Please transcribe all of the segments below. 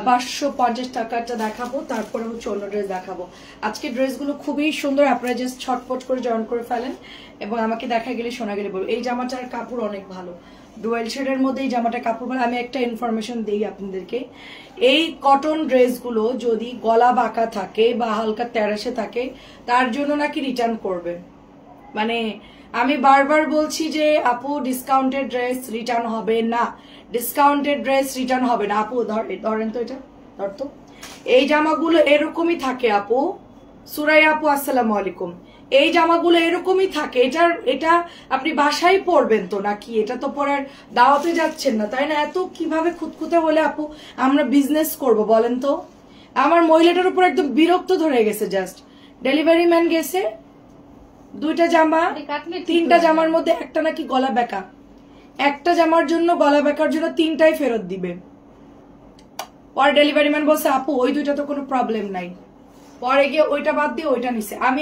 550 টাকাটা দেখাবো, তারপরে হচ্ছে অন্য ড্রেস দেখাবো। আজকে ড্রেসগুলো খুবই সুন্দর, আপনারা জাস্ট ছটপট করে জয়েন করে ফেলেন এবং আমাকে দেখা গেলে শোনা গেলে বলবো। এই জামাটার কাপড় অনেক ভালো, ডুয়েল শেডের মধ্যে এই জামাটা কাপড় ভালো। আমি একটা ইনফরমেশন দিই আপনাদেরকে, এই কটন ড্রেসগুলো যদি গলা বাঁকা থাকে বা হালকা তেরাসে থাকে তার জন্য নাকি রিটার্ন করবে। মানে আমি বারবার বলছি যে আপু ডিসকাউন্টেড ড্রেস রিটার্ন হবে না, ডিসকাউন্টেড ড্রেস রিটার্ন হবে না। আপু ধরেন তো, এটা ধরতো, এই জামাগুলো এরকমই থাকে আপু। সুরাই আপু আসসালামু আলাইকুম। এই জামাগুলো এরকমই থাকে, এটা আপনি বাসায় পরবেন তো নাকি? এটা তো পরার দাওয়াতে যাচ্ছেন না, তাই না? এত কিভাবে খুঁতখুঁতে হলে আপু আমরা বিজনেস করব বলেন তো? আমার মহিলাটার উপর একদম বিরক্ত ধরে গেছে। জাস্ট ডেলিভারি ম্যান গেছে, 2টা জামা, 3টা জামার মধ্যে একটা নাকি গলা বেঁকা, একটা জামার জন্য গলা বেঁকার জন্য 3টাই ফেরত দিবে। পরে ডেলিভারি ম্যান বলছে আপু ওই 2টা তো কোনো প্রবলেম নাই, পরে গিয়ে ওইটা বাদ দিয়ে ওইটা নিছে। আমি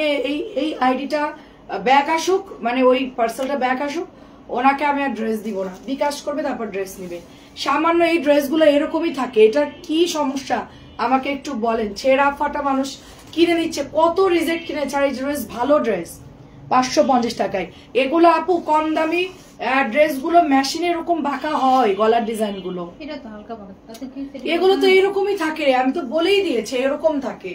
এই আইডিটা ব্যাক আসুক, মানে ওই পার্সেলটা ব্যাক আসুক, ওনাকে আমি আর ড্রেস দিব না, বিকাশ করবে তারপর ড্রেস নিবে। সামান্য এই ড্রেসগুলো এরকমই থাকে, এটার কি সমস্যা আমাকে একটু বলেন। ছেঁড়া ফাটা মানুষ কিনে নিচ্ছে, কত রিজেক্ট কিনেছে, আর এই ড্রেস ভালো ড্রেস 550 টাকায়। এগুলো আপু কম দামি ড্রেসগুলো মেশিনে এরকম বাঁকা হয়, গলার ডিজাইন গুলো এগুলো তো এরকমই থাকে। আমি তো বলেই দিয়েছি এরকম থাকে।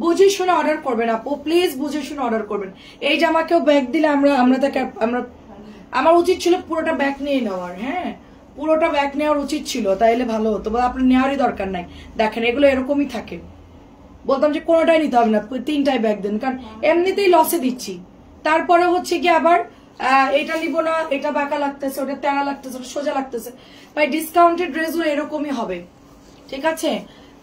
বুঝে শুনে অর্ডার করবেন আপু, প্লিজ বুঝে শুনে অর্ডার করবেন। এই জামাকেও ব্যাগ দিলে আমরা আমার উচিত ছিল পুরোটা ব্যাগ নিয়ে নেওয়ার। হ্যাঁ, পুরোটা ব্যাগ নেওয়ার উচিত ছিল, তাইলে ভালো হতো, বা আপনার নেওয়ারই দরকার নাই। দেখেন এগুলো এরকমই থাকে, বলতাম যে কোনোটাই নিতে হবে না, 3টাই ব্যাগ দেন, কারণ এমনিতেই লসে দিচ্ছি। তারপরে হচ্ছে কি আবার এটা নিব না, এটা বাঁকা লাগতেছে, ওটা তেড়া লাগতেছে, ওটা সোজা লাগতেছে। ভাই ডিসকাউন্টেড ড্রেসগুলো এরকমই হবে, ঠিক আছে?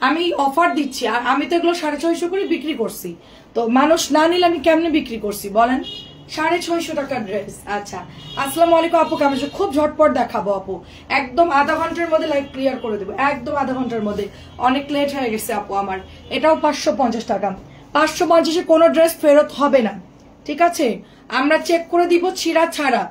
আমি অফার দিচ্ছি, আর আমি তো এগুলো 650 করে বিক্রি করছি, তো মানুষ না নিলে আমি কেমনে বিক্রি করছি বলেন? 650 টাকার ড্রেস। আচ্ছা, আসসালামু আলাইকুম আপু, কেমন আছো? খুব ঝটপট দেখাবো আপু, একদম আধা ঘন্টার মধ্যে লাইভ ক্লিয়ার করে দেবো, একদম আধা ঘন্টার মধ্যে। অনেক লেট হয়ে গেছে আপু আমার। এটাও 550 টাকা। 550-এ কোনো ড্রেস ফেরত হবে না, ঠিক আছে? আমরা চেক করে দিব ছিঁড়া ছাড়া।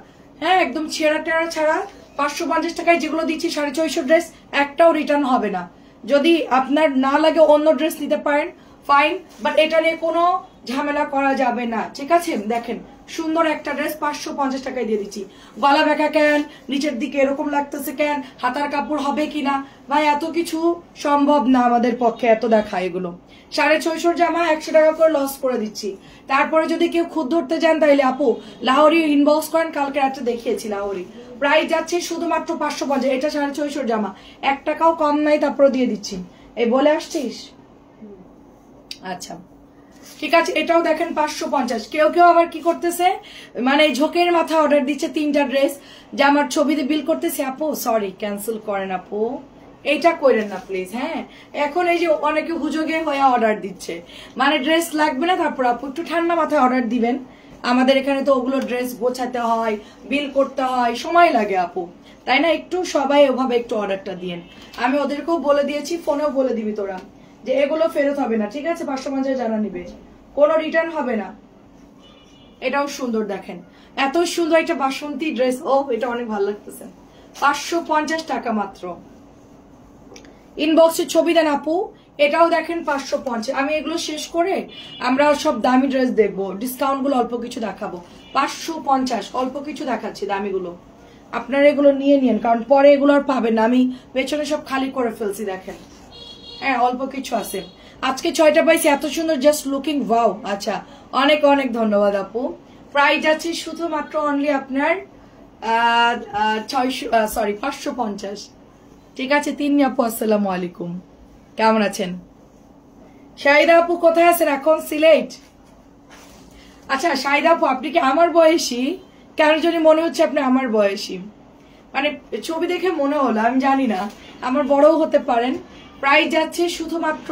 হ্যাঁ, একদম ছেঁড়া টেরা ছাড়া 550 টাকায় যেগুলো দিচ্ছি 450 ড্রেস একটাও রিটার্ন হবে না। যদি আপনার না লাগে অন্য ড্রেস নিতে পারেন, ফাইন, বাট এটা নিয়ে কোনো ঝামেলা করা যাবে না, ঠিক আছে? দেখেন সুন্দর একটা ড্রেস 550 টাকায় দিয়ে দিচ্ছি। গলা বেঁকা কেন, নিচের দিকে এরকম লাগতেছে কেন, হাতার কাপড় হবে কিনা, ভাই এত কিছু সম্ভব না আমাদের পক্ষে এত দেখা। এগুলো 650 জামা 100 টাকা করে লস করে দিচ্ছি। তারপরে যদি কেউ খুদ ধরতে যান তাইলে আপু লাহোরি ইনবক্স করেন, কালকে একটা দেখিয়েছি লাহোরি, প্রাইস যাচ্ছে শুধুমাত্র 550। এটা 650 জামা, 1 টাকাও কম নাই, তারপরে দিয়ে দিচ্ছি। এই বলে আসছিস? আচ্ছা ঠিক আছে, এটাও দেখেন 550। কেউ কেউ আবার কি করতেছে, মানে ঝোঁকের মাথা অর্ডার দিচ্ছে 3টা ড্রেস, জামার ছবিতে বিল করতেছে। আপু সরি, ক্যান্সেল করেন আপু, এইটা করেন না প্লিজ। হ্যাঁ, এখন এই যে অনেকে হুজুগে হয়ে অর্ডার দিচ্ছে, মানে ড্রেস লাগবে না, তারপর আপু একটু ঠান্ডা মাথায় অর্ডার দিবেন। আমাদের এখানে তো ওগুলো ড্রেস গোছাতে হয়, বিল করতে হয়, সময় লাগে আপু, তাই না? একটু সবাই ওভাবে একটু অর্ডারটা দিয়েন। আমি ওদেরকেও বলে দিয়েছি, ফোনেও বলে দিবি তোরা যে এগুলো ফেরত হবে না, ঠিক আছে? 550 জানা নিবে, কোনো রিটার্ন হবে না। এটাও সুন্দর, দেখেন এত সুন্দর একটা বাসন্তী ড্রেস। ও এটা অনেক ভালো লাগতেছে, 550 টাকা মাত্র। ইনবক্সে ছবি দেন আপু। এটাও দেখেন 550। আমি এগুলো শেষ করে আমরা সব দামি ড্রেস দেখবো, ডিসকাউন্ট গুলো অল্প কিছু দেখাবো। 550 অল্প কিছু দেখাচ্ছি, দামিগুলো আপনারা এগুলো নিয়ে নিন, কারণ পরে এগুলো আর পাবেন না। আমি পেছনে সব খালি করে ফেলছি, দেখেন। হ্যাঁ, অল্প কিছু আছে। আজকে 6টা পাইছি, এত সুন্দর, জাস্ট লুকিং ওয়াও। আচ্ছা, অনেক অনেক ধন্যবাদ আপু। প্রাইস আছে শুধুমাত্র অনলি আপনার 550, ঠিক আছে? 3 আপু আসসালামু আলাইকুম, কেমন আছেন? শাহিদা আপু কোথায় আছেন এখন? সিলেট। আচ্ছা শাহিদা আপু, আপনি কি আমার বয়সী? কেন জানি মনে হচ্ছে আপনি আমার বয়সী, মানে ছবি দেখে মনে হলো, আমি জানি না, আমার বড়ও হতে পারেন। প্রাইস যাচ্ছে শুধুমাত্র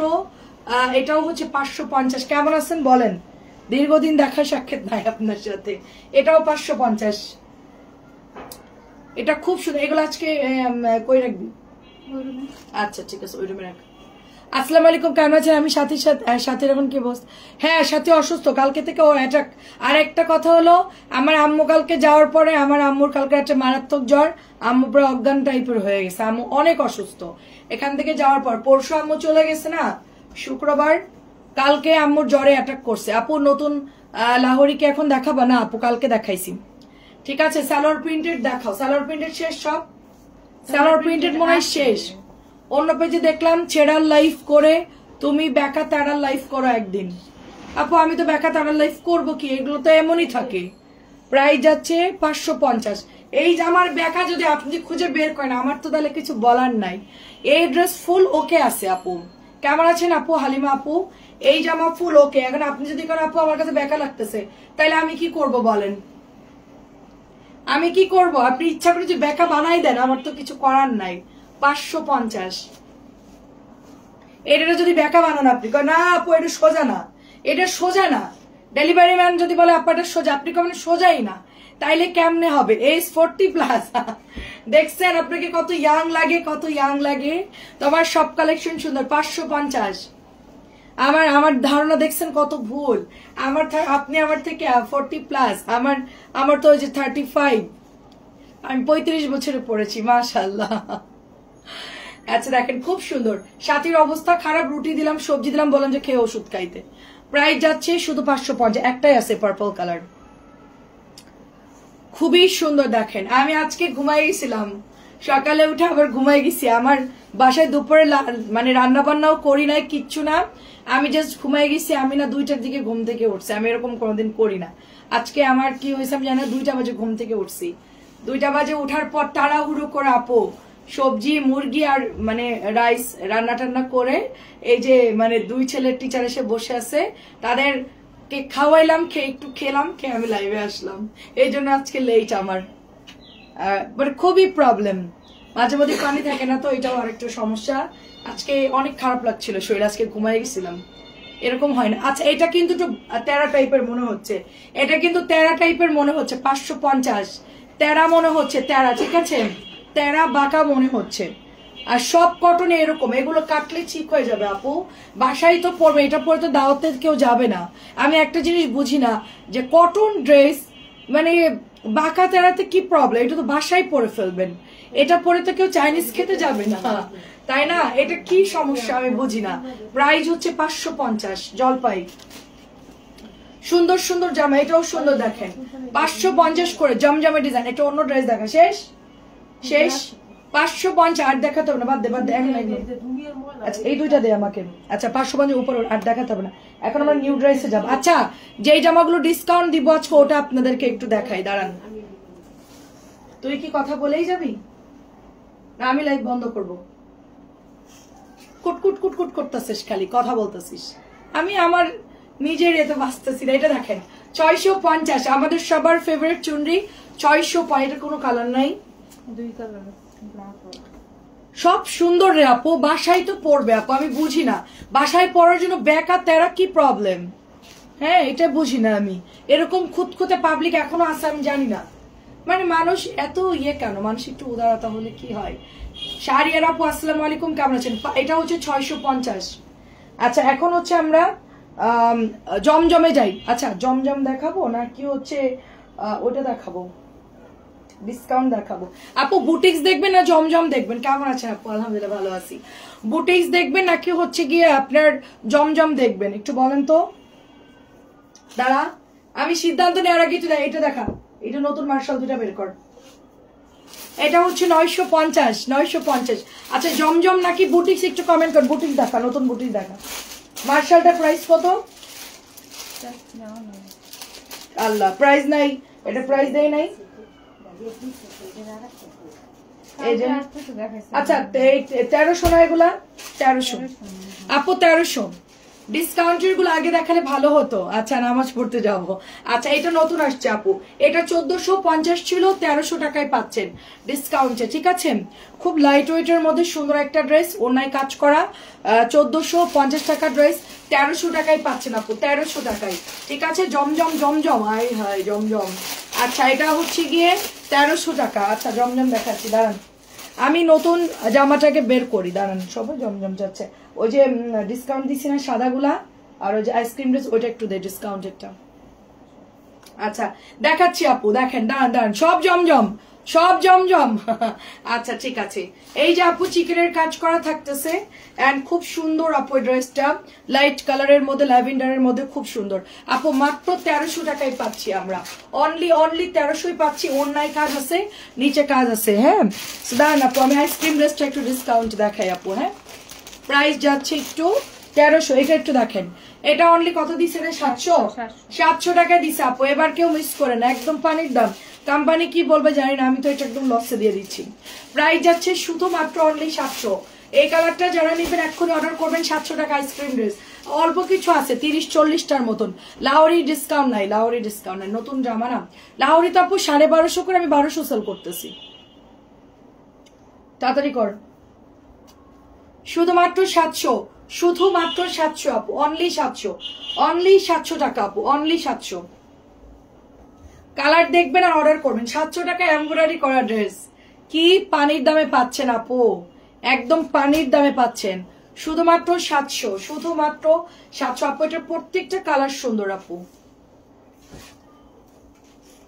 এটাও হচ্ছে 550। কেমন আছেন বলেন? দীর্ঘদিন দেখা সাক্ষাৎ নাই আপনার সাথে। এটাও 550। এটা খুব সুন্দর। এগুলো আজকে কই রাখবি? আচ্ছা ঠিক আছে, ওই রুমে রাখ। আসসালামু আলাইকুম, কেমন আছেন? আমি সাথীর এখন কি বস? হ্যাঁ, সাথী অসুস্থ, কালকে থেকে ও অ্যাটাক। আর একটা কথা হলো, আমার আম্মু কালকে যাওয়ার পরে আমার আম্মুর কালকে একটা মারাত্মক জ্বর, আম্মু পুরো অজ্ঞান টাইপের হয়ে গেছে, আম্মু অনেক অসুস্থ এখান থেকে যাওয়ার পর। পরশু আম্মু চলে গেছে না, শুক্রবার, কালকে আম্মুর জ্বরে অ্যাটাক করছে। আপু নতুন লাহোরিকে এখন দেখাবা? না আপু, কালকে দেখাইছি। ঠিক আছে, সালোয়ার প্রিন্টেড দেখাও। সালোয়ার প্রিন্টেড শেষ সব? সালোয়ার প্রিন্টেড মনে হয় শেষ। অন্য পেজে দেখলাম ছেড়ার লাইফ করে, তুমি বেকা তাড়ার লাইফ করো একদিন। আপু আমি তো বেকা তাড়ার লাইফ করবো কি, এগুলো তো এমনই থাকে। প্রাইস যাচ্ছে 550। এই জামার বেকা যদি আপনি খুঁজে বের করেন, আমার তো তাহলে কিছু বলার নাই। এই ড্রেস ফুল ওকে আছে আপু। কেমন আছেন আপু? হালিমা আপু, এই জামা ফুল ওকে। এখন আপনি যদি করেন আপু আমার কাছে বেকা লাগতেছে, তাহলে আমি কি করব বলেন? আমি কি করব? আপনি ইচ্ছা করে যদি বেকা বানাই দেন, আমার তো কিছু করার নাই। 550। এটা যদি বেকা বানান, আপনি না আপু এটা সোজা না, এটা সোজা না। ডেলিভারি ম্যান যদি বলে আপা এটা সোজা, আপনি কমেন সোজাই না, তাইলে কেমনে হবে? এজ 40+। দেখছেন আপনাকে কত ইয়াং লাগে, কত ইয়াং লাগে। তোমার সব কালেকশন সুন্দর। 550। আমার ধারণা দেখছেন কত ভুল। আপনি আমার থেকে 40+, আমার তো ওই যে 35। আমি 35 বছরে পড়েছি, মাশাআল্লাহ। আচ্ছা দেখেন, খুব সুন্দর। সাথীর অবস্থা খারাপ, রুটি দিলাম, সবজি দিলাম, বললাম যে খেয়ে ওষুধ খাইতে। প্রাইস যাচ্ছে শুধু 550। একটাই আছে পার্পল কালার, খুবই সুন্দর। দেখেন আমি আজকে ঘুমাই গেছিলাম, সকালে উঠে আবার ঘুমাই গেছি। আমার বাসায় দুপুরে মানে রান্না বান্নাও করি নাই, কিচ্ছু না, আমি জাস্ট ঘুমাই গেছি। আমি না 2টার দিকে ঘুম থেকে উঠছি, আমি এরকম কোনোদিন করি না। আজকে আমার কি হয়েছে আমি জানি না, 2টা বাজে ঘুম থেকে উঠছি। 2টা বাজে উঠার পর তাড়াহুড়ো করে আপু সবজি মুরগি আর মানে রাইস রান্না টান্না করে, এই যে মানে 2 ছেলের টিচার এসে বসে আছে, তাদের কে খাওয়াইলাম, খেয়ে একটু খেলাম, খেয়ে আমি লাইভে আসলাম। এই জন্য আজকে লেট আমার, বাট খুবই প্রবলেম। মাঝে মধ্যে পানি থাকে না, তো এটাও আরেকটু সমস্যা। আজকে অনেক খারাপ লাগছিল শরীর, আজকে ঘুমাই গেছিলাম। এরকম হয় না। আচ্ছা এটা কিন্তু একটু তেরা টাইপের মনে হচ্ছে, এটা কিন্তু তেরা টাইপের মনে হচ্ছে। 550 তেরা মনে হচ্ছে, তেরা, ঠিক আছে, তেরা বাঁকা মনে হচ্ছে। আর সব কটনে এরকম, এগুলো কাটলে ঠিক হয়ে যাবে আপু, বাসায় তো পরবে। এটা পরে তো দাওয়াতে কেউ যাবে না। আমি একটা জিনিস বুঝি না, যে কটন ড্রেস মানে বাঁকা তেরাতে কি প্রবলেম? এটা তো বাসায় পরে ফেলবেন, এটা পরে তো কেউ চাইনিজ খেতে যাবে না, তাই না? এটা কি সমস্যা আমি বুঝি না। প্রাইস হচ্ছে 550। জলপাই সুন্দর সুন্দর জামা, এটাও সুন্দর। দেখেন 550 করে জমজমে ডিজাইন। এটা অন্য ড্রেস দেখা শেষ 550। আর দেখাতে হবে না, বাদ দে আচ্ছা এই 2টা দে আমাকে। আচ্ছা 550 উপর, আর দেখাতে হবে না। এখন আমরা নিউ ড্রেসে যাবো। আচ্ছা যেই জামাগুলো ডিসকাউন্ট দিব আজকে, ওটা আপনাদেরকে একটু দেখাই, দাঁড়ান। তুই কি কথা বলেই যাবি না আমি লাইভ বন্ধ করব? কুটকুট কুটকুট করতেছিস, খালি কথা বলতেছিস। আমি আমার নিজের এতে বাঁচতেছি না। এটা দেখেন 650, আমাদের সবার ফেভারিট চুনরি। 650, এটা কোনো কালার নাই, 2 কালার, সব সুন্দর রে আপু। বাসায় তো পড়বে আপু, আমি বুঝি না বাসায় পড়ার জন্য বেকা তেরা কি প্রবলেম? হ্যাঁ এটা বুঝি না আমি। এরকম খুঁতখুঁতে পাবলিক এখনো আছে, আমি জানি না মানে মানুষ এত কেন? মানুষ একটু উদারতা হলে কি হয়? শাহরিয়ার আপু আসসালামু আলাইকুম, কেমন আছেন? এটা হচ্ছে 650। আচ্ছা এখন হচ্ছে আমরা জমজমে যাই। আচ্ছা জমজম দেখাবো না কি হচ্ছে ওটা দেখাবো, ডিসকাউন্ট দেখাবো। আপু বুটিক্স দেখবেন না জমজম দেখবেন? কেমন আছেন আপু? আলহামদুলিল্লাহ ভালো আছি। বুটিক্স দেখবেন নাকি হচ্ছে গিয়ে আপনার জমজম দেখবেন? একটু বলেন তো। দাঁড়া আমি সিদ্ধান্ত নেওয়ার আগে এটা দেখা, এটা নতুন মার্শাল 2টা বের কর। এটা হচ্ছে 950, 950। আচ্ছা জমজম নাকি বুটিক্স একটু কমেন্ট কর। বুটিক্স দেখা, নতুন বুটিক্স দেখা। মার্শালটা প্রাইস কত? আল্লাহ প্রাইস নাই, এটা প্রাইস দেয় নাই। আচ্ছা 1300 না এগুলা? 1300 আপু, 1300। ডিসকাউন্টের গুলো আগে দেখালে ভালো হতো। আচ্ছা নামাজ পড়তে যাবো। আচ্ছা এটা নতুন আসছে আপু, এটা 1450 ছিল, 1300 টাকায় পাচ্ছেন ডিসকাউন্টে, ঠিক আছে? খুব লাইট ওয়েটের মধ্যে সুন্দর একটা ড্রেস, ওনায় কাজ করা। 1450 টাকা ড্রেস 1300 টাকায় পাচ্ছেন আপু, 1300 টাকায়, ঠিক আছে? জমজম জমজম, আই হাই জমজম। আচ্ছা এটা হচ্ছে গিয়ে 1300 টাকা। আচ্ছা জমজম দেখাচ্ছি, দাঁড়ান। আমি নতুন জামাটাকে বের করি, দাঁড়ান সবাই জমজম যাচ্ছে। ওই যে ডিসকাউন্ট দিছি না সাদাগুলা, আর ওই যে আইসক্রিম ড্রেস ওইটা একটু দে ডিসকাউন্টেরটা। আচ্ছা দেখাচ্ছি আপু, দেখেন দাঁড়ান দাঁড়ান, সব জমজম সব জমজম। আচ্ছা ঠিক আছে, এই যে আপু চিকেনের কাজ করা থাকতেছে এন্ড খুব সুন্দর আপু ড্রেসটা, লাইট কালারের মধ্যে ল্যাভেন্ডারের মধ্যে খুব সুন্দর আপু। মাত্র 1300 টাকায় পাচ্ছি আমরা, অনলি 1300 পাচ্ছি। অন্যায় কাজ আছে, নিচে কাজ আছে। হ্যাঁ দাঁড়ান আপু, আমি আইসক্রিম ড্রেসটা একটু ডিসকাউন্ট দেখাই আপু। হ্যাঁ প্রাইস যাচ্ছে একটু 1300, এটা একটু দেখেন। এটা অনলি কত দিছে রে? 700 টাকা দিছে আপু। এবার কেউ মিস করে না, একদম পানির দাম। কোম্পানি কি বলবে জানি না, আমি তো এটা একদম লসে দিয়ে দিচ্ছি। প্রাইস যাচ্ছে শুধুমাত্র অনলি 700। এই কালারটা যারা নিবেন এক্ষুনি অর্ডার করবেন। 700 টাকা আইসক্রিম ড্রেস, অল্প কিছু আছে 30-40টার মতন। লাহোরি ডিসকাউন্ট নাই, লাহোরি ডিসকাউন্ট নাই, নতুন জামা না। লাহোরি তো আপু 1250 করে, আমি 1200 সেল করতেছি। তাড়াতাড়ি কর, শুধুমাত্র 700, শুধুমাত্র 700 আপু, অনলি 700, অনলি 700 টাকা আপু, অনলি 700। কালার দেখবেন আর অর্ডার করবেন। 700 টাকা এমব্রয়ডারি করা ড্রেস, কি পানির দামে পাচ্ছেন আপু, একদম পানির দামে পাচ্ছেন। শুধুমাত্র 700, শুধুমাত্র 700 আপু। এটার প্রত্যেকটা কালার সুন্দর আপু।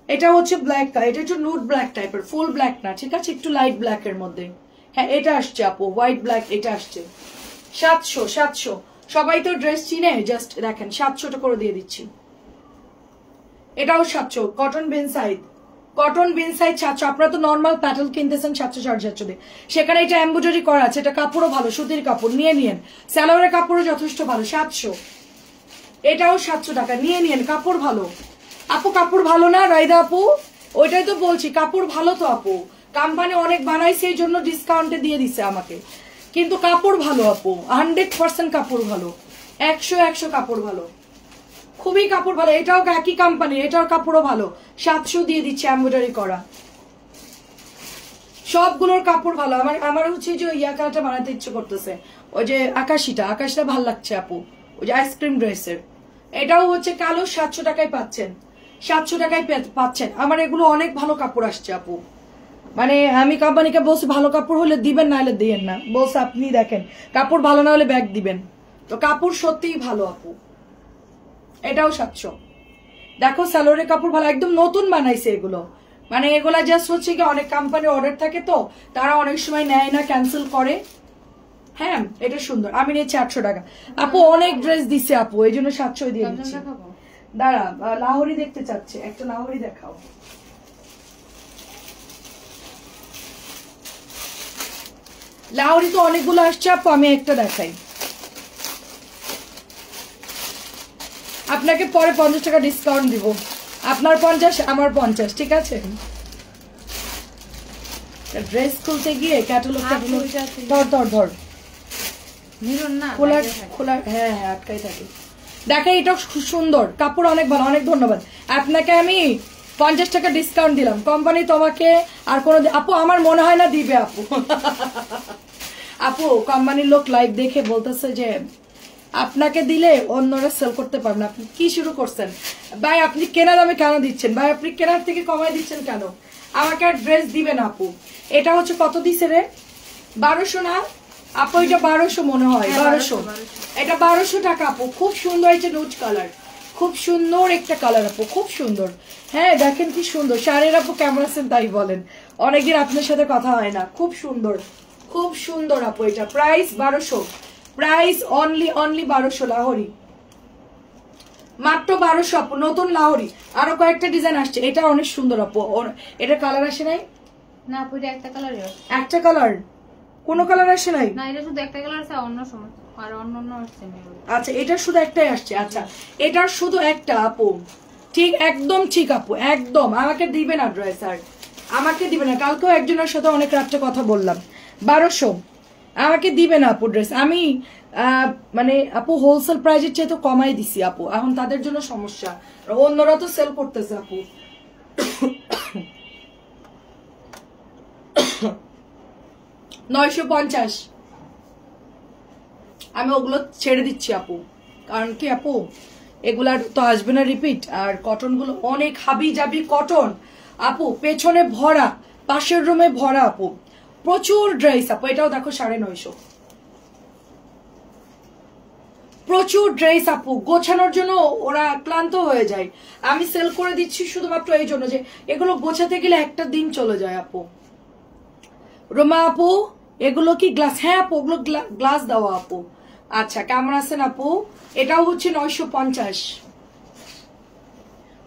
এটা হচ্ছে ব্ল্যাক কালার, এটা হচ্ছে নুড ব্ল্যাক টাইপের, ফুল ব্ল্যাক না, ঠিক আছে, একটু লাইট ব্ল্যাক এর মধ্যে। হ্যাঁ এটা আসছে আপু, হোয়াইট ব্ল্যাক, এটা আসছে 700, 700। সবাই তো ড্রেস চিনে, জাস্ট দেখেন 700 করে দিয়ে দিচ্ছি। এটাও 700, কটন বিন সাইড, কটন বিন সাইড 700। আপনারা তো নর্মাল প্যাটেল কিনতেছেন 700 750 দিয়ে, সেখানে এটা এমব্রয়ডারি করা আছে। এটা কাপড়ও ভালো, সুতির কাপড়, নিয়ে নিয়েন। স্যালোয়ারের কাপড়ও যথেষ্ট ভালো, 700। এটাও 700 টাকা, নিয়ে নিয়েন, কাপড় ভালো আপু। কাপড় ভালো না রাইদা আপু? ওইটাই তো বলছি, কাপড় ভালো তো আপু। কোম্পানি অনেক বানাইছে, এই জন্য ডিসকাউন্টে দিয়ে দিছে আমাকে, কিন্তু কাপড় ভালো আপু, 100% কাপড় ভালো, 100 কাপড় ভালো, খুবই কাপড় ভালো। এটাও একই কোম্পানি, এটার কাপড়ও ভালো, 700 দিয়ে দিচ্ছে এমব্রয়ডারি করা। সবগুলোর কাপড় ভালো। আমার হচ্ছে যে ইয়াকাটা বানাতে ইচ্ছে করতেছে, ওই যে আকাশিটা ভাল লাগছে আপু, ওই যে আইসক্রিম ড্রেসের। এটাও হচ্ছে কালো, 700 টাকায় পাচ্ছেন, 700 টাকায় পাচ্ছেন। আমার এগুলো অনেক ভালো কাপড় আসছে আপু। মানে আমি কোম্পানিকে বলছি ভালো কাপড় হলে দিবেন, না হলে দিয়েন না। বলছে আপনি দেখেন কাপড় ভালো না হলে ব্যাগ দিবেন, তো কাপড় সত্যিই ভালো আপু। এটাও 700। দেখো সালোয়ারের কাপড় ভালো, একদম নতুন বানাইছে এগুলো। মানে এগুলা জাস্ট হচ্ছে কি অনেক কোম্পানির অর্ডার থাকে তো, তারা অনেক সময় নেয় না, ক্যান্সেল করে। হ্যাঁ এটা সুন্দর, আমি নিয়েছি 800 টাকা আপু। অনেক ড্রেস দিছে আপু, এই জন্য 700 দিয়ে দিচ্ছি। দাঁড়া, লাহোরি দেখতে চাচ্ছে, একটা লাহোরি দেখাও। লাহোরি তো অনেকগুলো আসছে আপু, আমি একটা দেখাই আপনাকে। পরে 50 টাকা ডিসকাউন্ট দিব, আপনার 50 আমার 50, ঠিক আছে? ড্রেস খুলতে গিয়ে ক্যাটালগ ধর খোলা, হ্যাঁ আটকাই থাকে। দেখেন এটা সুন্দর কাপড়, অনেক ভালো, অনেক ধন্যবাদ আপনাকে। আমি 50 টাকা ডিসকাউন্ট দিলাম। কোম্পানি তোমাকে আর কোনো আপু আমার মনে হয় না দিবে আপু। আপু কোম্পানির লোক লাইভ দেখে বলতেছে যে আপনাকে দিলে অন্যরা সেল করতে পারবেন। আপনি কি শুরু করছেন ভাই? আপনি কেনা দামে কেন দিচ্ছেন ভাই? আপনি কেনার থেকে কমাই দিচ্ছেন কেন? আমাকে আর ড্রেস দিবেন আপু। এটা হচ্ছে কত দিছে রে? 1200 না আপু? এটা 1200 মনে হয়, 1200। এটা 1200 টাকা আপু। খুব সুন্দর, এটা নুড কালার, খুব সুন্দর একটা কালার আপু, খুব সুন্দর। হ্যাঁ দেখেন কি সুন্দর শাড়ির আপু। কেমন আছেন তাই বলেন, অনেকদিন আপনার সাথে কথা হয় না। খুব সুন্দর, খুব সুন্দর আপু। এটা প্রাইস 1200, প্রাইস অনলি 1200। লাহোরি মাত্র 1200 আপু, নতুন লাহোরি। আরো কয়েকটা ডিজাইন আসছে, এটা অনেক সুন্দর আপু। এটা কালার আসে নাই না আপু? এটা একটা কালারই আছে। একটা কালার? কোন কালার আসে নাই? না এটা শুধু একটা কালার আছে, অন্য সময় আর অন্য আসছে। আচ্ছা এটা শুধু একটাই আসছে। আচ্ছা এটার শুধু একটা আপু, ঠিক একদম ঠিক আপু, একদম। আমাকে দিবে না ড্রেস, আর আমাকে দিবে না। কালকেও একজনের সাথে অনেক রাত্রে কথা বললাম, 1200 আমাকে দিবে না আপু ড্রেস। আমি মানে আপু হোলসেল প্রাইজের চেয়ে তো কমাই দিছি আপু, এখন তাদের জন্য সমস্যা। অন্যরা তো সেল করতেছে আপু। 950 আমি ওগুলো ছেড়ে দিচ্ছি আপু। কারণ কি আপু, এগুলার তো আসবে না রিপিট। আর কটন গুলো অনেক হাবি জাবি কটন আপু, পেছনে ভরা, পাশের রুমে ভরা আপু, প্রচুর ড্রেস আপু, এটাও দেখো 950। প্রচুর ড্রেস আপু, গোছানোর জন্য ওরা ক্লান্ত হয়ে যায়। আমি সেল করে দিচ্ছি শুধুমাত্র এই জন্য যে এগুলো গোছাতে গেলে একটা দিন চলে যায় আপু। রোমা আপু এগুলো কি গ্লাস? হ্যাঁ আপু ওগুলো গ্লাস দেওয়া আপু। আচ্ছা কেমন আছেন আপু? এটাও হচ্ছে 950।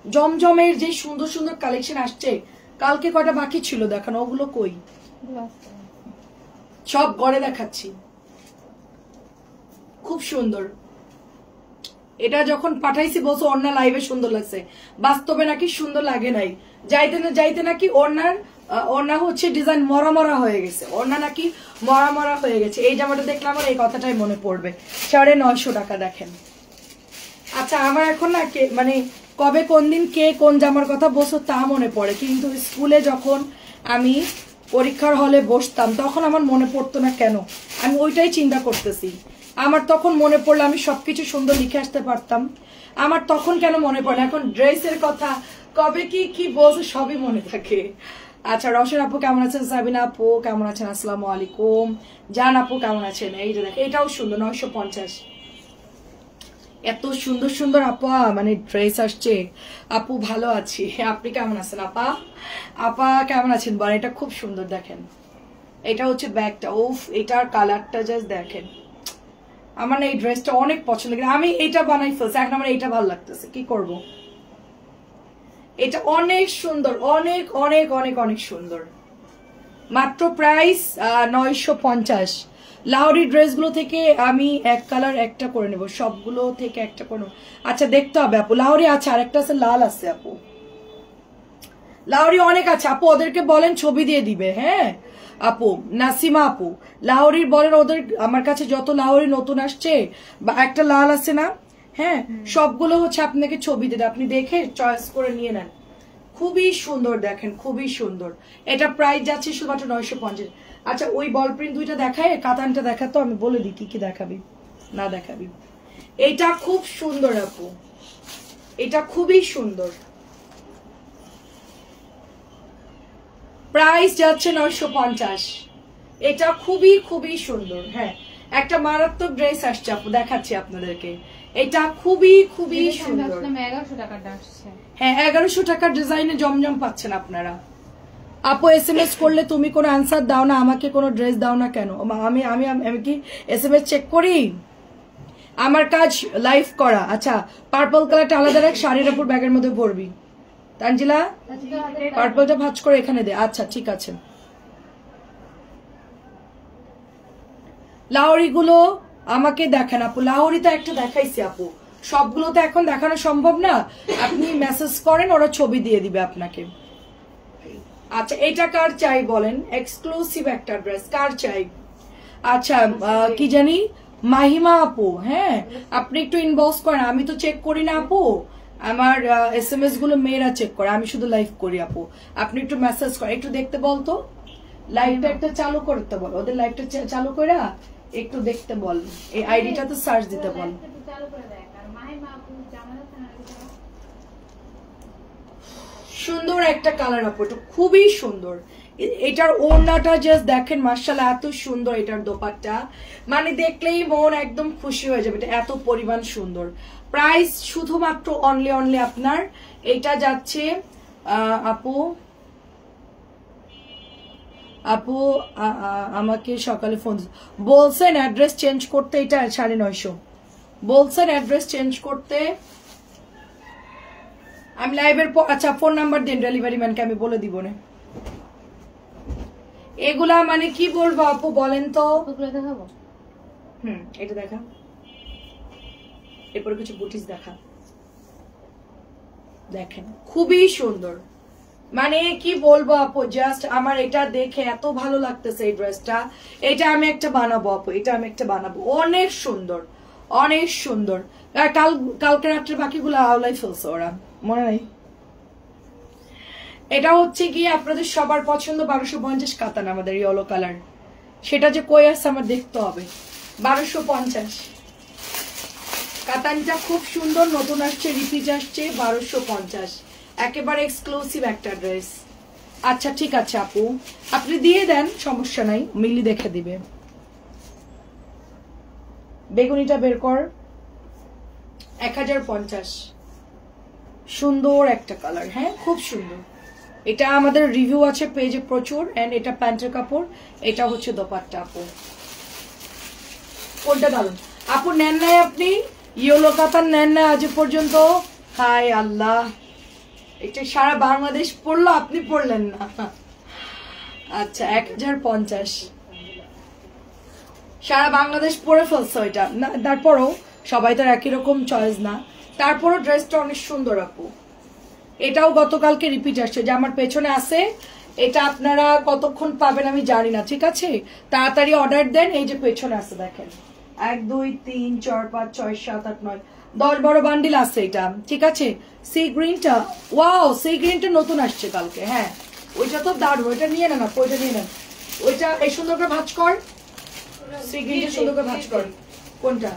জমজমের যে সুন্দর সুন্দর কালেকশন আসছে, কালকে কয়টা বাকি ছিল দেখানো, ওগুলো কই? সব গড়ে দেখাচ্ছি, খুব সুন্দর। এটা যখন পাঠাইছি বলছো ওড়না লাইভে সুন্দর লাগছে, বাস্তবে নাকি সুন্দর লাগে নাই। যাইতে নাকি ওড়না হচ্ছে ডিজাইন মরা মরা হয়ে গেছে, ওড়না নাকি মরা মরা হয়ে গেছে। এই জামাটা দেখলাম আমার এই কথাটাই মনে পড়বে। 950 টাকা দেখেন। আচ্ছা আমার এখন না মানে কবে কোন দিন কে কোন জামার কথা বলছো তা মনে পড়ে, কিন্তু স্কুলে যখন আমি পরীক্ষার হলে বসতাম তখন আমার মনে পড়তো না কেন, আমি ওইটাই চিন্তা করতেছি। আমার তখন মনে পড়লে আমি সবকিছু সুন্দর লিখে আসতে পারতাম, আমার তখন কেন মনে পড়ে? এখন ড্রেসের কথা কবে কি বলছে সবই মনে থাকে। আচ্ছা রওশন আপু কেমন আছেন? সাবিনা আপু কেমন আছেন? আসসালামু আলাইকুম। জান আপু কেমন আছেন? এই যে দেখেন এটাও সুন্দর, 950। এত সুন্দর সুন্দর আপা মানে ড্রেস আসছে। আপু ভালো আছি, আপনি কেমন আছেন? আপা কেমন আছেন? বল এটা খুব সুন্দর দেখেন, এটা হচ্ছে ব্যাগটা, ওফ এটার কালারটা জাস্ট দেখেন। আমার না এই ড্রেসটা অনেক পছন্দ, আমি এটা বানাই ফেলছি, এখন আমার এইটা ভালো লাগতেছে, কি করব? এটা অনেক সুন্দর, অনেক অনেক অনেক অনেক সুন্দর। মাত্র প্রাইস 950। লাহোরি ড্রেসগুলো থেকে আমি এক কালার একটা করে নেব, সবগুলো থেকে একটা করে নেব। আচ্ছা দেখতে হবে আপু, লাহোরি আছে, আরেকটা আছে লাল আছে আপু, লাহোরি অনেক আছে আপু, ওদেরকে বলেন ছবি দিয়ে দিবে। হ্যাঁ আপু নাসিমা আপু লাহোরির বলেন ওদের, আমার কাছে যত লাহোরি নতুন আসছে বা একটা লাল আছে না, হ্যাঁ সবগুলো হচ্ছে আপনাকে ছবি দিতে, আপনি দেখে চয়েস করে নিয়ে নেন। খুবই সুন্দর দেখেন, খুবই সুন্দর। এটা প্রাইস যাচ্ছে শুধুমাত্র 950। আচ্ছা ওই বল প্রিন্ট দুইটা দেখায়, কাতানটা দেখাতো, আমি বলে দিই কি কি দেখাবি না দেখাবি। এটা খুব সুন্দর আপু, এটা খুবই সুন্দর, প্রাইস যাচ্ছে 950। এটা খুবই খুবই সুন্দর। হ্যাঁ একটা মারাত্মক ড্রেস আসছে আপু, দেখাচ্ছি আপনাদেরকে, এটা খুবই খুবই সুন্দর। 1100 টাকাটা আসছে। হ্যাঁ 1100 টাকার ডিজাইনে জমজম পাচ্ছেন আপনারা। আপু SMS করলে তুমি কোনো আনসার দাও না, আমাকে কোনো ড্রেস দাও না কেন? আমি আমি আমি কি SMS চেক করি? আমার কাজ লাইভ করা। আচ্ছা পার্পল কালারটা আলাদা রাখ, শাড়ির উপর ব্যাগের মধ্যে ভরবি। তানজিলা পার্পলটা ভাঁজ করে এখানে দে। আচ্ছা ঠিক আছে। লাহোরি গুলো আমাকে দেখান আপু, লাহোরি তো একটা দেখাইছি আপু, সবগুলো তো এখন দেখানো সম্ভব না, আপনি মেসেজ করেন ওরা ছবি দিয়ে দিবে আপনাকে। আচ্ছা এটা কার চাই বলেন, এক্সক্লুসিভ একটা ড্রেস কার চাই? আচ্ছা কি জানি মাহিমা আপু, হ্যাঁ আপনি একটু ইনবক্স করেন, আমি তো চেক করি না আপু, আমার SMS গুলো মেয়েরা চেক করে, আমি শুধু লাইভ করি আপু, আপনি একটু মেসেজ করেন, একটু দেখতে বলতো, লাইভটা একটা চালু করতে বল, ওদের লাইভটা চালু করে একটু দেখতে বল, এই আইডিটা তো সার্চ দিতে বল। সুন্দর একটা কালার আপু, এটা খুবই সুন্দর। এটার ওড়নাটা জাস্ট দেখেন মাশাআল্লাহ, এত সুন্দর। এটার দোপাট্টা মানে দেখলেই মন একদম খুশি হয়ে যাবে, এটা এত পরিমাণ সুন্দর। প্রাইস শুধুমাত্র অনলি আপনার এটা যাচ্ছে আপু আমাকে সকালে ফোন বলছেন অ্যাড্রেস চেঞ্জ করতে, এটা 950 বলছেন অ্যাড্রেস চেঞ্জ করতে। আমি লাইভের পর আচ্ছা ফোন নাম্বার দেন ডেলিভারি ম্যানকে, আমি বলে দিব না। এগুলা মানে কি বলবো আপু বলেন তো? দেখাবো। এটা দেখা, এরপর কিছু বুটিস দেখা, দেখেন খুবই সুন্দর। মানে কি বলবো আপু, জাস্ট আমার এটা দেখে এত ভালো লাগতেছে এই ড্রেসটা, এটা আমি একটা বানাবো আপু, এটা আমি একটা বানাবো, অনেক সুন্দর অনেক সুন্দর। আর কালকে রাত্রে বাকিগুলো আওলাই ফেলছে ওরা, মনে নাই। এটা হচ্ছে গিয়ে আপনাদের সবার পছন্দ 1250 কাতান, আমাদের ইয়েলো কালার, সেটা যে কই আসছে আমার দেখতে হবে। 1250 কাতানটা খুব সুন্দর, নতুন আসছে, রিপিট আসছে, 1250 একেবারে এক্সক্লুসিভ একটা ড্রেস। আচ্ছা ঠিক আছে আপু, আপনি দিয়ে দেন, সমস্যা নাই, মিলি দেখে দিবে। বেগুনিটা বের কর। 1050, সুন্দর একটা কালার, হ্যাঁ খুব সুন্দর। এটা আমাদের রিভিউ আছে পেজে প্রচুর। এন্ড এটা প্যান্টের কাপড়, এটা হচ্ছে দোপাট্টা আপু। কোনটা দারুন আপু, নেন নাই আপনি? ইয়েলো কাতান নেন না আজ পর্যন্ত? হায় আল্লাহ, এটা সারা বাংলাদেশ পড়লো, আপনি পড়লেন না। আচ্ছা 1050, সারা বাংলাদেশ পরে ফেলছে ওইটা না। তারপরও সবাই তো একই রকম চয়েস না, তারপরও ড্রেসটা অনেক সুন্দর আপু। এটাও গতকালকে রিপিট আসছে, যে আমার পেছনে আছে। এটা আপনারা কতক্ষণ পাবেন আমি জানি না, ঠিক আছে? তাড়াতাড়ি অর্ডার দেন। এই যে পেছনে আছে দেখেন, 1 2 3 4 5 6 7 8 9 10 বড় বান্ডিল আছে এটা, ঠিক আছে? সি গ্রিনটা, ওয়াও সি গ্রিনটা নতুন আসছে কালকে। হ্যাঁ ওইটা তো দারুণ, ওইটা নিয়ে নেন আপু, ওইটা নিয়ে নেন। ওইটা এই সুন্দর করে ভাঁজ কর, সি গ্রিনটা সুন্দর করে ভাঁজ কর। কোনটা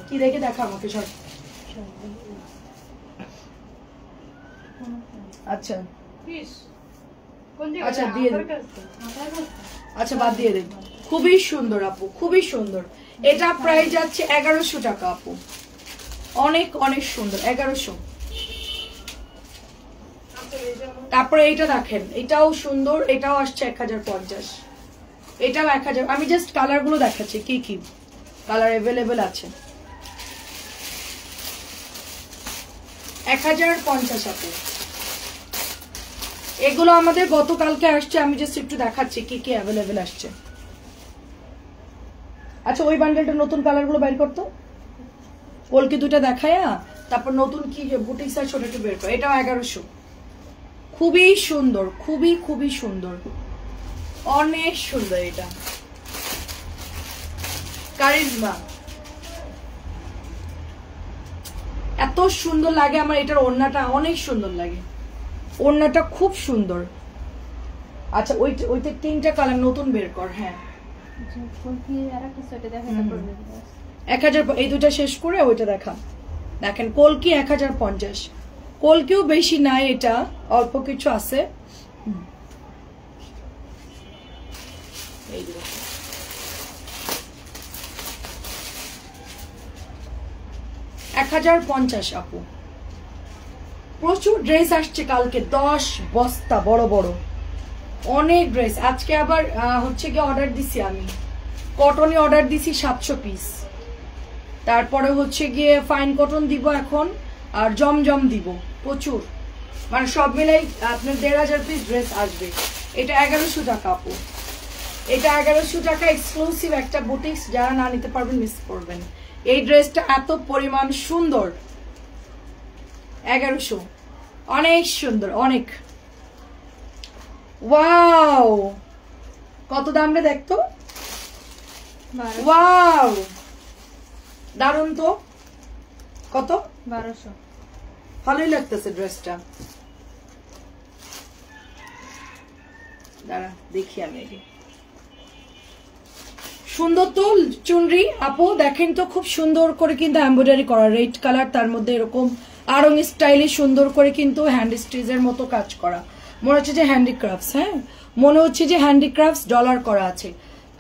কি দেখে দেখা আমাকে সব। আচ্ছা আচ্ছা দিয়ে দিন, আচ্ছা বাদ দিয়ে দিন। খুবই সুন্দর আপু, খুবই সুন্দর। এটা প্রাইস যাচ্ছে 1100 টাকা আপু, অনেক অনেক সুন্দর, 1100। তারপরে এটা দেখেন, এটাও সুন্দর, এটাও আসছে 1050, এটাও 1000। আমি জাস্ট কালার গুলো দেখাচ্ছি কি কি কালার অ্যাভেলেবেল আছে। 1050 আপু, এগুলো আমাদের গতকালকে আসছে। আমি জাস্ট একটু দেখাচ্ছি কি কি অ্যাভেলেবেল আসছে। আচ্ছা ওই বান্ডেলটা নতুন কালার গুলো বের করতো, কলকি দুটা দেখায়া তারপর নতুন কি বুটিক্স আর ছোট একটু বের কর। এটাও 1100, খুবই সুন্দর, খুবই খুবই সুন্দর, অনেক সুন্দর। এটা কারিজমা, এত সুন্দর লাগে আমার। এটার ওড়নাটা অনেক সুন্দর লাগে, ওড়নাটা খুব সুন্দর। আচ্ছা ওইটা 3টা কালার নতুন বের কর। হ্যাঁ 1000, এই দুটা শেষ করে ওইটা দেখা। দেখেন কলকি 1050, কলকিও বেশি নাই, এটা অল্প কিছু আছে। এই 1050 আপু। প্রচুর ড্রেস আসছে কালকে, 10 বস্তা বড় বড় অনেক ড্রেস। আজকে আবার হচ্ছে গিয়ে অর্ডার দিছি আমি, কটনে অর্ডার দিছি 700 পিস। তারপরে হচ্ছে গিয়ে ফাইন কটন দিব এখন, আর জমজম দিব প্রচুর, মানে সব মিলাই আপনার 1500 পিস ড্রেস আসবে। এটা 1100 টাকা আপু, এটা 1100 টাকা এক্সক্লুসিভ একটা বুটিক্স। যারা না নিতে পারবেন মিস করবেন। এই ড্রেসটা এত পরিমাণ সুন্দর, 1100, অনেক সুন্দর, অনেক। ওয়াও কত দাম রে দেখতো, ওয়াও দারুন তো। কত? 1200। ভালোই লাগতেছে ড্রেসটা। দাঁড়া দেখি আমি, সুন্দর তো চুনরি আপু। দেখেন তো খুব সুন্দর করে কিন্তু এমব্রয়ডারি করা, রেড কালার, তার মধ্যে এরকম আরং স্টাইলে সুন্দর করে কিন্তু হ্যান্ড স্টিচের মতো কাজ করা। মনে হচ্ছে যে হ্যান্ডিক্রাফটস, হ্যাঁ মনে হচ্ছে যে হ্যান্ডিক্রাফটস ডলার করা আছে।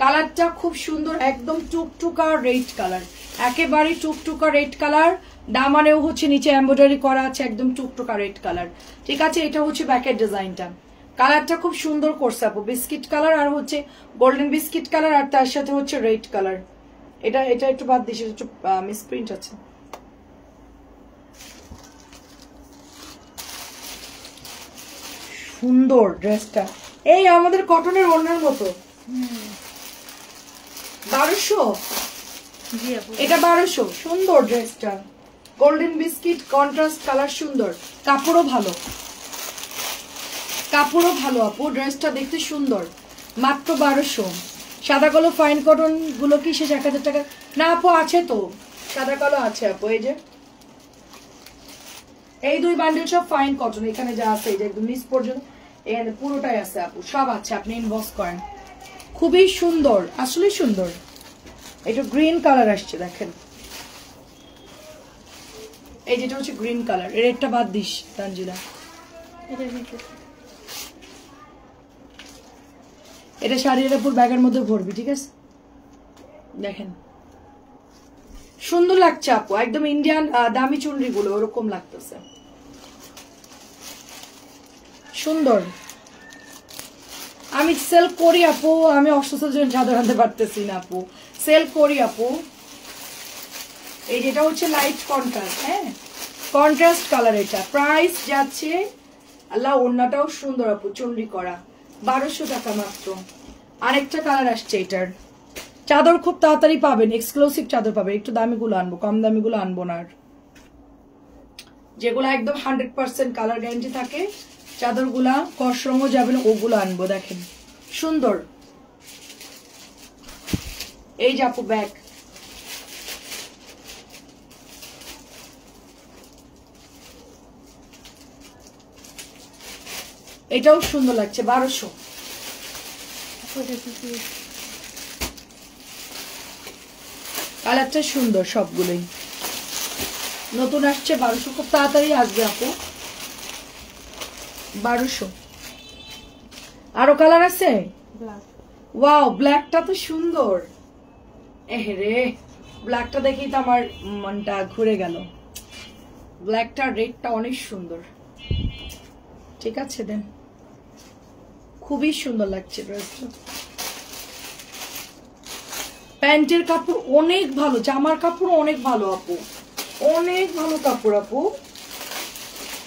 কালারটা খুব সুন্দর, একদম টুকটুকা রেড কালার, একেবারে টুকটুকা রেড কালার। দামানেও হচ্ছে নিচে এমব্রয়ডারি করা আছে, একদম টুকটুকা রেড কালার, ঠিক আছে? এটা হচ্ছে ব্যাকের ডিজাইনটা। কালারটা খুব সুন্দর করছে আপু, বিস্কিট কালার আর হচ্ছে গোল্ডেন বিস্কিট কালার, আর তার সাথে হচ্ছে রেড কালার। এটা এটা একটু বাদ দিস, একটু মিসপ্রিন্ট আছে। সুন্দর ড্রেসটা, এই আমাদের কটনের ওড়নার মতো। 1200, এটা 1200। সুন্দর ড্রেসটা, গোল্ডেন বিস্কিট কন্ট্রাস্ট কালার, সুন্দর, কাপড়ও ভালো, কাপড়ও ভালো আপু। ড্রেসটা দেখতে সুন্দর, মাত্র 1200। সাদা কালো ফাইন কটন গুলো কি শেষ 1000 টাকা? না আপু আছে তো, সাদা কালো আছে আপু। এই যে এই দুই বান্ডেল সব ফাইন কটন, এখানে যা আছে এই যে একদম নিচ পর্যন্ত এখানে পুরোটাই আছে আপু, সব আছে, আপনি ইনবক্স করেন। খুবই সুন্দর, আসলে সুন্দর। এটা গ্রিন কালার আসছে দেখেন, এই যেটা হচ্ছে গ্রিন কালার। রেডটা বাদ দিস তানজিলা। এটা শাড়ির উপর ব্যাগের মধ্যে ভরবি, ঠিক আছে? দেখেন সুন্দর লাগছে আপু, একদম ইন্ডিয়ান দামি চুনরি গুলো ওরকম লাগতেছে, সুন্দর। আমি সেল করি আপু, আমি অসুস্থতার জন্য চাদর আনতে পারতেছি না আপু, সেল করি আপু। এই যেটা হচ্ছে লাইট কন্ট্রাস্ট, হ্যাঁ কন্ট্রাস্ট কালার, এটা প্রাইস যাচ্ছে আল্লাহ, ওড়নাটাও সুন্দর আপু, চুনরি করা, 1200 টাকা মাত্র। আরেকটা কালার আসছে এটার, চাদর খুব তাড়াতাড়ি পাবেন, এক্সক্লুসিভ চাদর পাবেন, একটু দামিগুলো আনবো, কম দামিগুলো আনবো না, আর যেগুলো একদম 100% কালার গ্যারান্টি থাকে চাদরগুলা, কস রঙও যাবে না, ওগুলো আনবো। দেখেন সুন্দর, এই যে আপু ব্যাগ, এটাও সুন্দর লাগছে, 1200। কালারটা সুন্দর, সবগুলোই নতুন আসছে, 1200, খুব তাড়াতাড়ি আসবে আপু, 1200। আরো কালার আছে, ওয়াও ব্ল্যাকটা তো সুন্দর, এহেরে ব্ল্যাকটা দেখেই তো আমার মনটা ঘুরে গেল, ব্ল্যাকটা রেডটা অনেক সুন্দর, ঠিক আছে দেন, খুবই সুন্দর লাগছে ড্রেসটা। প্যান্টের কাপড় অনেক ভালো, জামার কাপড় অনেক ভালো আপু, অনেক ভালো কাপড় আপু,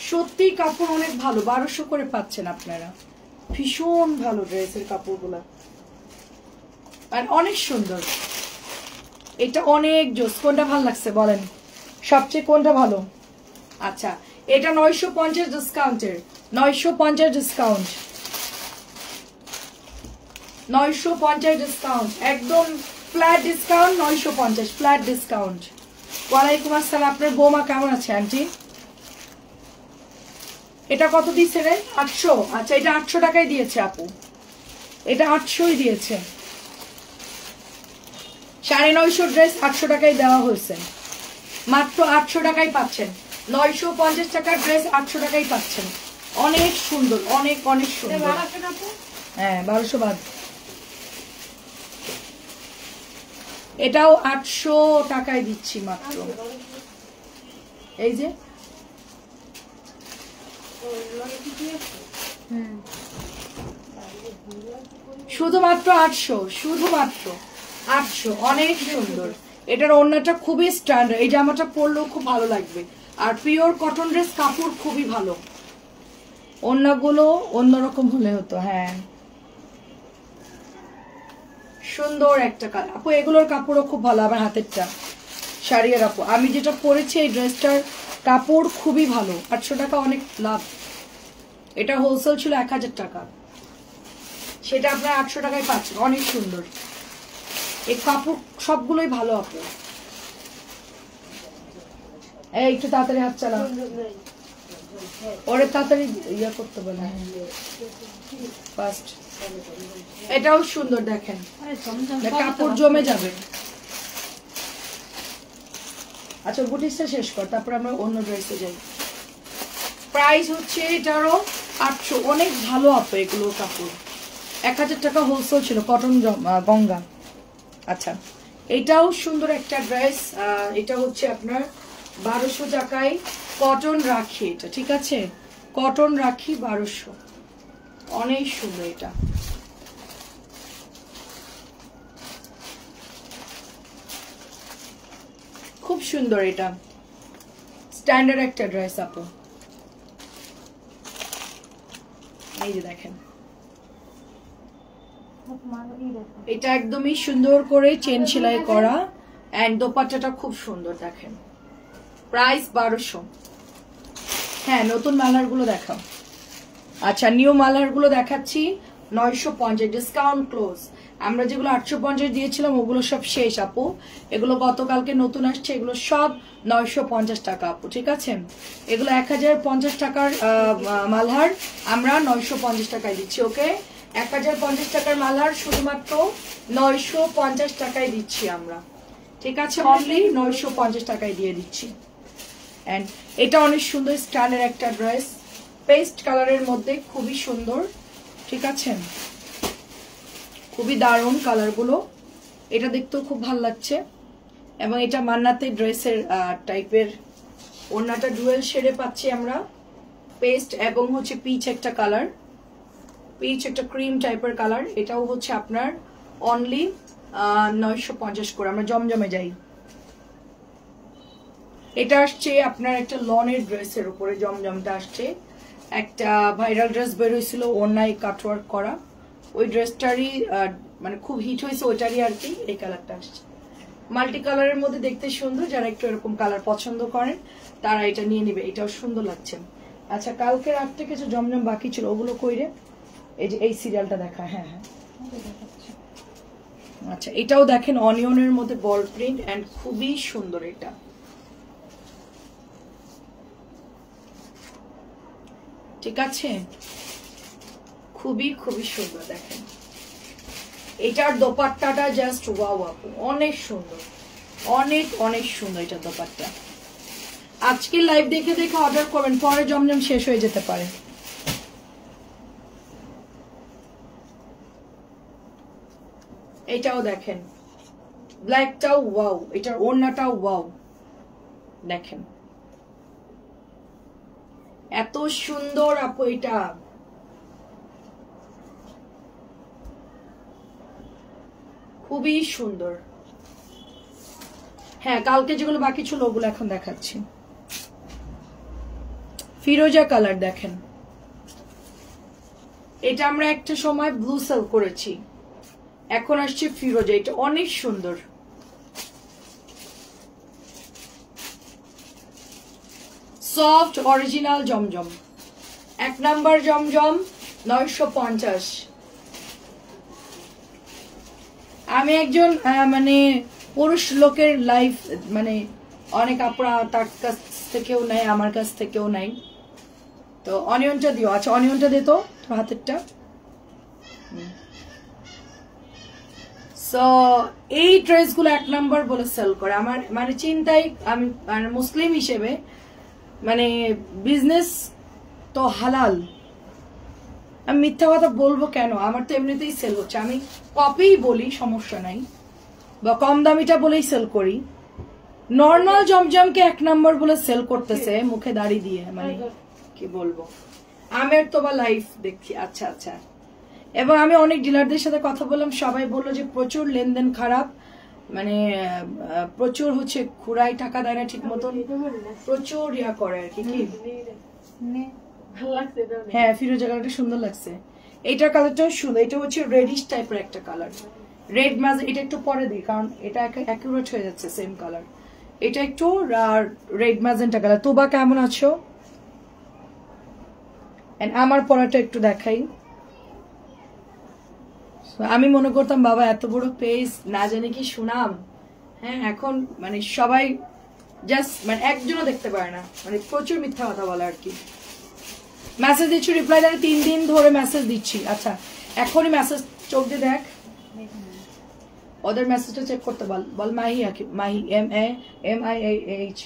সত্যি কাপড় অনেক ভালো, 1200 করে পাচ্ছেন আপনারা, ভীষণ ভালো ড্রেসের কাপড়গুলা, আর অনেক সুন্দর। এটা অনেক জোস, কোনটা ভালো লাগছে বলেন, সবচেয়ে কোনটা ভালো? আচ্ছা এটা 950 ডিসকাউন্টের, 950 ডিসকাউন্ট, 950 ডিসকাউন্ট, একদম ফ্ল্যাট ডিসকাউন্ট, 950 ফ্ল্যাট ডিসকাউন্ট। ওয়ালাইকুম আসসালাম, আপনার বৌমা কেমন আছে আন্টি? এটা কত দিচ্ছে রে? 800। আচ্ছা এটা 800 টাকায় দিয়েছে আপু, এটা 800ই দিয়েছে, 950 ড্রেস 800 টাকায় দেওয়া হয়েছে, মাত্র 800 টাকায় পাচ্ছেন, 950 টাকার ড্রেস 800 টাকায় পাচ্ছেন, অনেক সুন্দর, অনেক অনেক সুন্দর। হ্যাঁ 1200 বাদ, এটাও 800 টাকায় দিচ্ছি মাত্র, এই যে শুধুমাত্র 800, শুধুমাত্র 800, অনেক সুন্দর। এটার ওড়নাটা খুবই স্ট্যান্ডার্ড, এই জামাটা পরলেও খুব ভালো লাগবে, আর পিওর কটন ড্রেস কাপড় খুবই ভালো, ওড়নাগুলো অন্যরকম হলে হতো। হ্যাঁ সুন্দর একটা কালার আপু, এগুলোর কাপড়ও খুব ভালো, আমার হাতেরটা শাড়িয়ার আপু, আমি যেটা পরেছি এই ড্রেসটার কাপড় খুবই ভালো, 800 টাকা অনেক লাভ, এটা হোলসেল ছিল 1000 টাকা, সেটা আপনার 800 টাকায় পাচ্ছেন, অনেক সুন্দর। এই কাপড় সবগুলোই ভালো আপু, এই একটু তাড়াতাড়ি হাত চালা, ওরে তাড়াতাড়ি ইয়া করতে বলে ফার্স্ট। এটাও সুন্দর, দেখেন কাপড় জমে যাবে। আচ্ছা বুটিক্সটা শেষ কর, তারপর আমরা অন্য ড্রেসে যাই। প্রাইস হচ্ছে এটারও 800, অনেক ভালো আপু এগুলোর কাপড়, 1000 টাকা হোলসেল ছিল, কটন গঙ্গা। আচ্ছা এটাও সুন্দর একটা ড্রেস, এটা হচ্ছে আপনার 1200 টাকায় কটন রাখি, এটা ঠিক আছে, কটন রাখি 1200, অনেক সুন্দর, এটা খুব সুন্দর, এটা স্ট্যান্ডার্ড একটা ড্রেস আপু, এই যে দেখেন এটা একদমই সুন্দর করে চেন সেলাই করা, এন্ড দোপাট্টাটা খুব সুন্দর, দেখেন প্রাইস 1200। হ্যাঁ নতুন মালার গুলো দেখাও। আচ্ছা নিউ মালার গুলো দেখাচ্ছি, 950 ডিসকাউন্ট ক্লোজ, আমরা যেগুলো 850 দিয়েছিলাম ওগুলো সব শেষ আপু, এগুলো গতকালকে নতুন আসছে, এগুলো সব 950 টাকা আপু, ঠিক আছে, এগুলো 1050 টাকার মালহার আমরা 950 টাকায় দিচ্ছি, ওকে 1050 টাকার মালহার শুধুমাত্র 950 টাকায় দিচ্ছি আমরা, ঠিক আছে, অনলি 950 টাকায় দিয়ে দিচ্ছি। এন্ড এটা অনেক সুন্দর স্টাইলের একটা ড্রেস, পেস্ট কালারের মধ্যে খুবই সুন্দর, ঠিক আছে, খুবই দারুণ কালারগুলো, এটা দেখতেও খুব ভালো লাগছে। এবং এটা মান্নাতে ড্রেসের টাইপের, ওড়নাটা ডুয়েল শেডে পাচ্ছি আমরা, পেস্ট এবং হচ্ছে পিচ একটা কালার, পিচ একটা ক্রিম টাইপের কালার। এটাও হচ্ছে আপনার অনলি 950 করে। আমরা জমজমে যাই। এটা আসছে আপনার একটা লনের ড্রেসের উপরে, জমজমটা আসছে। একটা ভাইরাল ড্রেস বের হয়েছিল ওড়নায় কাটওয়ার্ক করা, ওই ড্রেসটারই মানে খুব হিট হয়েছে ওইটারই আর কি এই কালারটা আসছে। মাল্টি কালারের মধ্যে দেখতে সুন্দর, যারা একটু এরকম কালার পছন্দ করেন তারা এটা নিয়ে নেবে, এটাও সুন্দর লাগছে। আচ্ছা, কালকে রাত্রে কিছু জমজম বাকি ছিল, ওগুলো কইরে এই যে এই সিরিয়ালটা দেখা। হ্যাঁ হ্যাঁ, আচ্ছা এটাও দেখেন অনিয়নের মধ্যে বল প্রিন্ট এন্ড খুবই সুন্দর। এটা ঠিক আছে, খুবই খুবই সুন্দর। দেখেন এটার দোপাট্টাটা জাস্ট ওয়াও আপু, অনেক সুন্দর, অনেক অনেক সুন্দর এটার দোপাট্টা। আজকে লাইভ দেখে দেখে অর্ডার করবেন, পরে জমজম শেষ হয়ে যেতে পারে। এটাও দেখেন, ব্ল্যাকটাও ওয়াও, এটার ওড়নাটাও ওয়াও। দেখেন এত সুন্দর আপু, এটা খুবই সুন্দর। হ্যাঁ, কালকে যেগুলো বাকি ছিল ওগুলো এখন দেখাচ্ছি। ফিরোজা কালার দেখেন, এটা আমরা একটা সময় ব্লু সেল করেছি, এখন আসছে ফিরোজা। এটা অনেক সুন্দর। সফট অরিজিনাল জমজম, 1 নাম্বার জমজম 950। আমি একজন মানে পুরুষ লোকের লাইফ, মানে অনেক আপুরা তার কাছ থেকেও নেয়, আমার কাছ থেকেও নেয়। তো অনিয়নটা দিও। আচ্ছা অনিয়নটা দে তো হাতেরটা। সো এই ড্রেসগুলো 1 নাম্বার বলে সেল করে। আমার মানে চিন্তাই, আমি মানে মুসলিম হিসেবে মানে বিজনেস তো হালাল, আমি মিথ্যা কথা বলবো কেন? আমার তো এমনিতেই সেল হচ্ছে, আমি কপিই বলি, সমস্যা নাই, বা কম দামিটা বলেই সেল করি। নর্মাল জমজমকে 1 নাম্বার বলে সেল করতেছে মুখে দাড়ি দিয়ে, মানে কি বলবো। আমের তো বা লাইফ দেখছি। আচ্ছা আচ্ছা, এবং আমি অনেক ডিলারদের সাথে কথা বললাম, সবাই বললো যে প্রচুর লেনদেন খারাপ, মানে প্রচুর হচ্ছে খুড়াই টাকা দেয় না ঠিক মতন, প্রচুর ইয়া করে আর কি। হ্যাঁ, ফিরোজা কালারটা সুন্দর লাগছে। এইটার কালারটাও সুন্দর, এটা হচ্ছে রেডিশ টাইপের একটা কালার, রেড ম্যাজ। এটা একটু পরে দিই কারণ এটা অ্যাকুরেট হয়ে যাচ্ছে, সেম কালার। এটা একটু রেড ম্যাজেন্টা কালার। তোবা কেমন আছো? আমার পরাটা একটু দেখাই। আমি মনে করতাম বাবা এত বড় পেজ, না জানি কি সুনাম। হ্যাঁ, এখন মানে সবাই জাস্ট মানে একজনও দেখতে পারে না, মানে প্রচুর মিথ্যা কথা বলে আর কি। মেসেজ দিচ্ছি, রিপ্লাই দেয় 3 দিন ধরে মেসেজ দিচ্ছি। আচ্ছা এখনই মেসেজ চোখ দিয়ে দেখ, ওদের মেসেজটা চেক করতে বল। বল মাহি, মাহি MIAH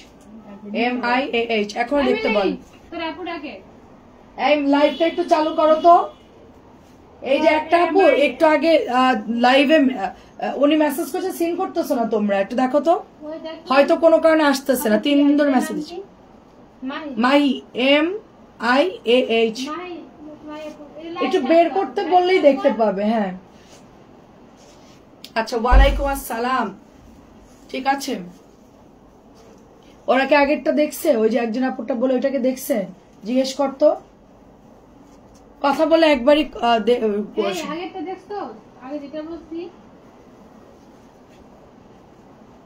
এখন দেখতে বল। এই লাইভটা একটু চালু করো তো। এই যে একটা আপু একটু আগে লাইভে উনি মেসেজ করছে, সিন করতেছো না তোমরা, একটু দেখো তো, হয়তো কোনো কারণে আসতেছে না। 3 দিন ধরে মেসেজ দিচ্ছি। মাহি MIAH, একটু বের করতে বললেই দেখতে পাবে। হ্যাঁ আচ্ছা, ওয়ালাইকুম আসসালাম। ঠিক আছে, ওরা কি আগেরটা দেখছে? ওই যে একজন আপুরটা বলে ওইটাকে দেখছে, জিজ্ঞেস করতো। কথা বলে একবারই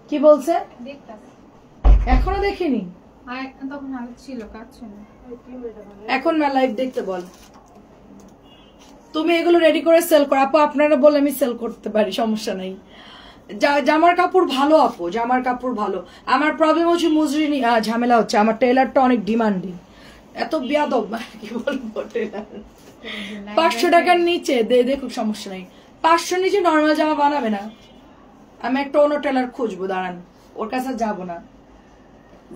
কি বলছে এখনো দেখিনি, এখন না লাইভ দেখতে বল। তুমি এগুলো রেডি করে সেল করো আপু, আপনারা বলে আমি সেল করতে পারি, সমস্যা নাই। জামার কাপড় ভালো আপু, জামার কাপড় ভালো। আমার প্রবলেম হচ্ছে মজুরি ঝামেলা হচ্ছে, আমার টেলারটা অনেক ডিমান্ডিং, এত বিয়াদব, কি বলবো। টেলার 500 টাকার নিচে দেখুক, সমস্যা নাই। 500 নিচে নর্মাল জামা বানাবে না। আমি একটা অন্য টেলার খুঁজবো, দাঁড়ান, ওর কাছে যাবো না।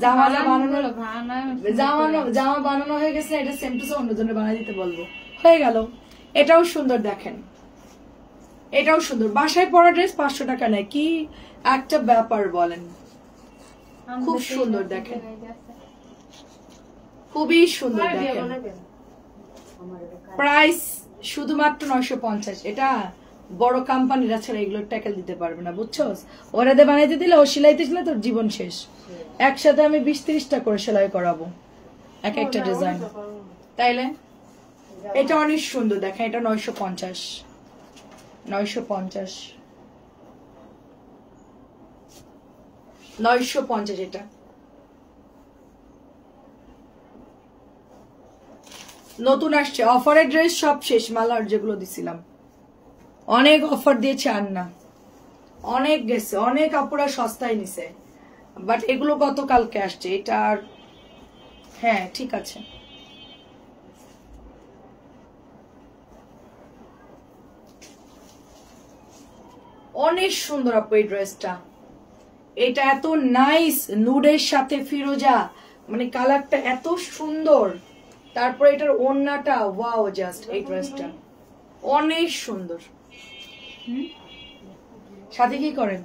জামা বানানো হয়ে গেছে, এটা সেম টু সেম অন্যজনের বানাই দিতে বলবো, হয়ে গেল। এটাও সুন্দর দেখেন, এটাও সুন্দর, বাসায় পরা ড্রেস 500 টাকা নেয়, কি একটা ব্যাপার বলেন। খুব সুন্দর দেখেন, খুবই সুন্দর দেখেন। প্রাইস শুধুমাত্র 950। এটা বড় কোম্পানিরা ছাড়া এগুলো ট্যাকেল দিতে পারবে না, বুঝছো? ওরা দিয়ে বানাইতে দিলে, ও সেলাইতে দিলে তোর জীবন শেষ। একসাথে আমি 20-30টা করে সেলাই করাবো এক একটা ডিজাইন, তাইলে এটা অনেক সুন্দর দেখেন। এটা 950 950 এটা নতুন আসছে, অফারের ড্রেস সব শেষ, মালার যেগুলো দিছিলাম অনেক অফার দিয়েছে, আর না অনেক গেছে, অনেক আপুরা সস্তায় নিছে, বাট এগুলো গতকালকে আসছে। এটা আর হ্যাঁ ঠিক আছে। অনেক সুন্দর আপু এই ড্রেসটা, এটা এত নাইস, নুডের সাথে ফিরোজা, মানে কালারটা এত সুন্দর। তারপরে এটার ওড়নাটা ওয়াও, জাস্ট এই ড্রেসটা অনেক সুন্দর। সাথে কি করেন?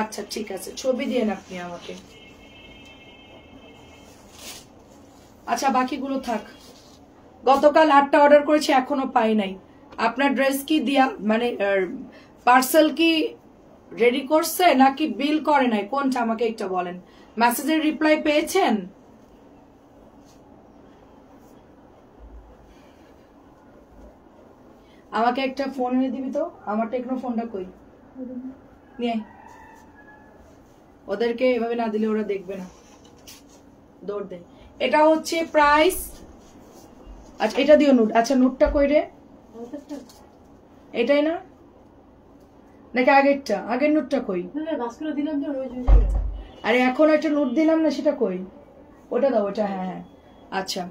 আচ্ছা ঠিক আছে, ছবি দিয়েন আপনি আমাকে। আচ্ছা বাকিগুলো থাক, গতকাল 8টা অর্ডার করেছি, এখনো পাই নাই। আপনার ড্রেস কি দিয়া, মানে পার্সেল কি রেডি করছে নাকি বিল করে নাই, কোনটা আমাকে একটা বলেন। মেসেজের রিপ্লাই পেয়েছেন? আমাকে একটা ফোন এনে দিবি তো, আমার টেকনো ফোনটা কই নিয়ে। ওদেরকে এভাবে না দিলে ওরা দেখবে না, দৌড় দে। এটা হচ্ছে প্রাইস, আচ্ছা এটা দিও নোট। আচ্ছা নোটটা কই রে? এটাই না নাকি আগেরটা? আগের নোটটা কই? আরে এখন একটা নোট দিলাম না, সেটা কই? ওটা দাও, ওটা। হ্যাঁ হ্যাঁ আচ্ছা,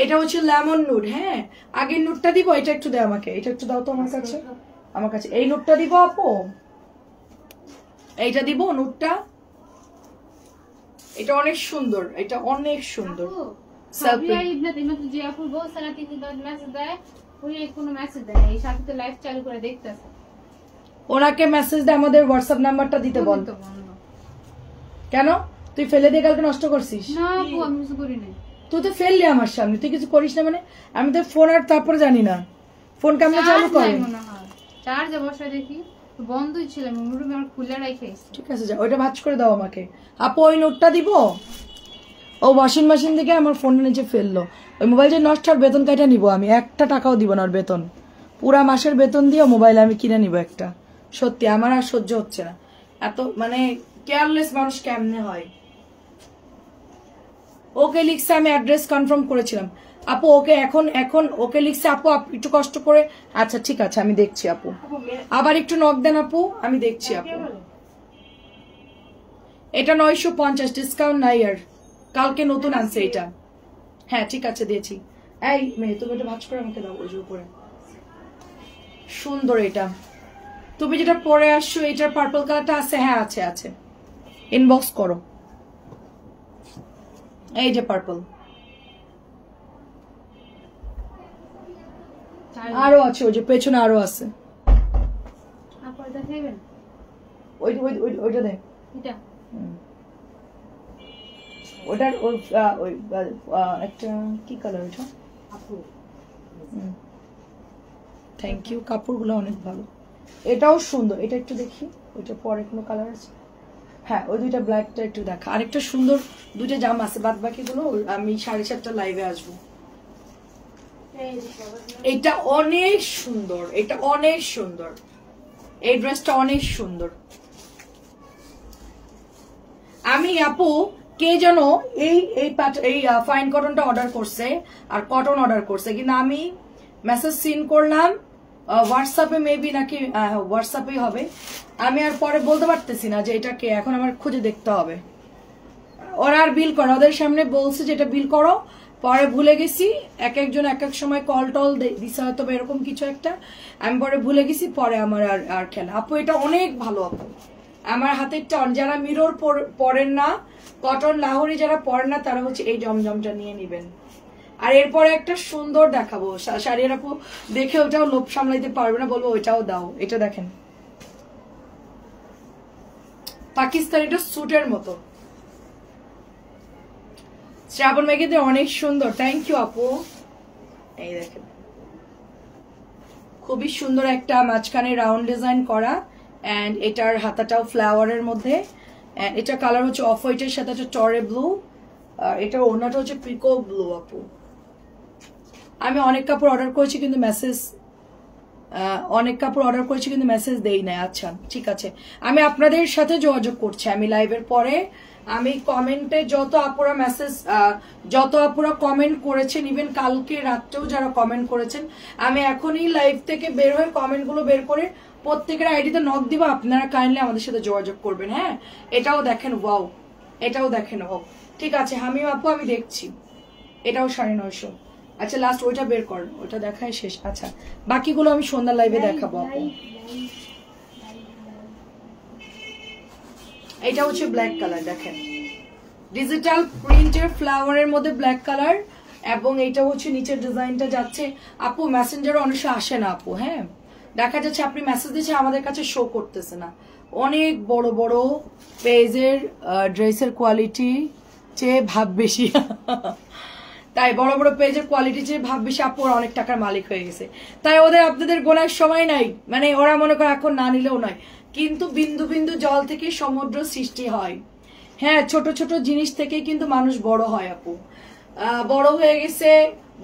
এটা হচ্ছে লেমন নুড। হ্যাঁ আগের নোটটা দিব, এটা একটু দে আমাকে, এটা একটু দাও তো আমার কাছে। আমার কাছে এই নোটটা দিব আপু, এইটা দিব নোটটা। এটা অনেক সুন্দর, এটা অনেক সুন্দর। ওনাকে মেসেজ দে, আমাদের হোয়াটসঅ্যাপ নাম্বারটা দিতে বল। কেন তুই ফেলে দিয়ে কালকে নষ্ট করছিস? না আপু আমি কিছু করি নাই। তুই তো ফেললি আমার সামনে, তুই কিছু করিস না মানে? আমি তো ফোন আর তারপরে জানি না ফোন কেমন চালু করে। চার্জ বসায় দেখি বন্ধই ছিল, রুমে আমার খুলে রাখাইছি। ঠিক আছে যা, ওইটা ভাঁজ করে দাও আমাকে। আপু ওই নোটটা দিব, ও ওয়াশিং মেশিন থেকে আমার ফোনের নিচে ফেললো। ওই মোবাইল যে নষ্ট, আর বেতন কাটা নিবো আমি, 1 টাকাও দিব না ওর বেতন। পুরা মাসের বেতন দিয়ে মোবাইল আমি কিনে নিব একটা। সত্যি আমার আর সহ্য হচ্ছে না, এত মানে কেয়ারলেস মানুষ কেমনে হয়। ওকে লিখছে, আমি অ্যাড্রেস কনফার্ম করেছিলাম আপু। ওকে এখন এখন ওকে লিখছে আপু, একটু কষ্ট করে। আচ্ছা ঠিক আছে আমি দেখছি আপু, আবার একটু নক দেন আপু, আমি দেখছি আপু। এটা 950, ডিসকাউন্ট নাই আর, কালকে নতুন আনছে এটা। হ্যাঁ ঠিক আছে দিয়েছি। এই মেয়ে তুমি এটা ভাঁজ করে আমাকে দাও, ওই যে উপরে। সুন্দর এটা, তুমি যেটা পরে আসছো এটার পার্পল কালারটা আছে? হ্যাঁ আছে আছে, ইনবক্স করো। এই যে পার্পল, আরো আছে, ওই যে পেছনে আরো আছে। ওইটা দেখ, ওটার ওই একটা কি কালার ওটা? থ্যাংক ইউ, কাপড়গুলো অনেক ভালো। এটাও সুন্দর, এটা একটু দেখি, ওইটা পরে কোনো কালার আছে? হ্যাঁ ওই দুইটা ব্ল্যাকটা একটু দেখা। আরেকটা সুন্দর দুইটা জামা আছে, বাদ বাকিগুলো আমি 7:30 লাইভে আসবো। এটা অনেক সুন্দর, এটা অনেক সুন্দর, এই ড্রেসটা অনেক সুন্দর। আমি আপু কে যেন এই এই ফাইন কটনটা অর্ডার করছে আর কটন অর্ডার করছে, কিন্তু আমি মেসেজ সিন করলাম হোয়াটসঅ্যাপে, মেবি নাকি হোয়াটসঅ্যাপেই হবে। আমি আর পরে বলতে পারতেছি না যে এটা কে, এখন আমার খুঁজে দেখতে হবে। ওরা আর বিল করো, ওদের সামনে বলছে যে এটা বিল করো, পরে ভুলে গেছি। এক একজন এক এক সময় কল টল দিছে হয়তো এরকম কিছু একটা, আমি পরে ভুলে গেছি, পরে আমার আর খেলা। আপু এটা অনেক ভালো আপু, আমার হাতেরটা। যারা মিরর পরেন না, কটন লাহোরি যারা পরেন না, তারা হচ্ছে এই জমজমটা নিয়ে নিবেন। আর এরপরে একটা সুন্দর দেখাবো শাড়ির আপু, দেখে ওটাও লোভ সামলাইতে পারবে না, বলবো ওইটাও দাও। এটা দেখেন পাকিস্তানিটা স্যুটের মতো, শ্রাবণ মেঘেদের অনেক সুন্দর, থ্যাংক ইউ আপু। এই দেখেন খুবই সুন্দর একটা মাঝখানে রাউন্ড ডিজাইন করা, এন্ড এটার হাতাটাও ফ্লাওয়ারের মধ্যে, এটা কালার হচ্ছে অফ হোয়াইটের সাথে একটা টরে ব্লু, এটা ওড়নাটা হচ্ছে পিকো ব্লু আপু। আমি অনেক কাপড় অর্ডার করেছি কিন্তু মেসেজ দেই নাই। আচ্ছা ঠিক আছে, আমি আপনাদের সাথে যোগাযোগ করছি। আমি লাইভের পরে আমি কমেন্টে যত আপুরা কমেন্ট করেছেন, ইভেন কালকে রাত্রেও যারা কমেন্ট করেছেন, আমি এখনই লাইভ থেকে বের হয়ে কমেন্টগুলো বের করে প্রত্যেকের আইডিতে নক দিব, আপনারা কাইন্ডলি আমাদের সাথে যোগাযোগ করবেন। হ্যাঁ এটাও দেখেন, ওয়াও এটাও দেখেন, ও ঠিক আছে হামিম আপু আমি দেখছি, এটাও 950। আচ্ছা লাস্ট ওইটা বের কর, ওইটা দেখাই শেষ। আচ্ছা বাকিগুলো আমি সন্ধ্যা লাইভে দেখাবো আপু। এটা হচ্ছে ব্ল্যাক কালার, দেখেন ডিজিটাল প্রিন্টের ফ্লাওয়ারের মধ্যে ব্ল্যাক কালার, এবং এটা হচ্ছে নিচের ডিজাইনটা যাচ্ছে আপু। মেসেঞ্জারে অনেক আসে না আপু, হ্যাঁ দেখা যাচ্ছে আপনি মেসেজ দিচ্ছে আমাদের কাছে শো করতেছে না। অনেক বড় বড় পেজের ড্রেসের কোয়ালিটি চেয়ে ভাব বেশি তাই বড় বড় পেজের কোয়ালিটি চেয়ে ভাব বেশি, আপু অনেক টাকার মালিক হয়ে গেছে, তাই ওদের আপনাদের গোনার সময় নাই। মানে ওরা মনে করে এখন না নিলেও নয়, কিন্তু বিন্দু বিন্দু জল থেকে সমুদ্র সৃষ্টি হয়। হ্যাঁ ছোট ছোট জিনিস থেকে কিন্তু মানুষ বড় হয় আপু। বড় হয়ে গেছে,